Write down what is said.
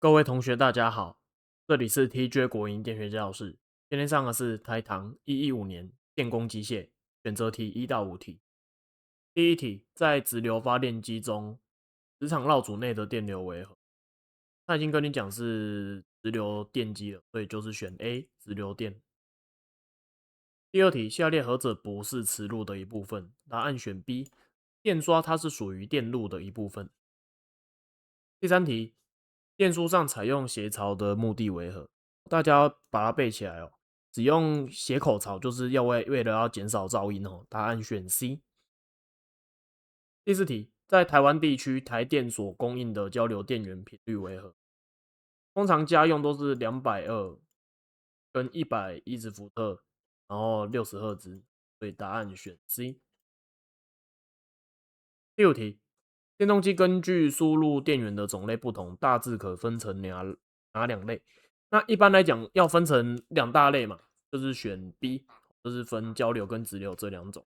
各位同学，大家好，这里是 TJ 国营电学教室。今天上的是台糖115年电工机械选择题1到5题。第一题，在直流发电机中，磁场绕组内的电流为何？他已经跟你讲是直流电机了，所以就是选 A 直流电。第二题，下列何者不是磁路的一部分？答案选 B，电刷它是属于电路的一部分。第三题，电书上采用斜槽的目的为何？大家把它背起来哦。只用斜口槽就是为了要减少噪音哦。答案选 C。第四题，在台湾地区，台电所供应的交流电源频率为何？通常家用都是220跟110伏特，然后60赫兹，所以答案选 C。第五题，电动机根据输入电源的种类不同，大致可分成哪两类？那一般来讲，要分成两大类嘛，就是选 B，就是分交流跟直流这两种。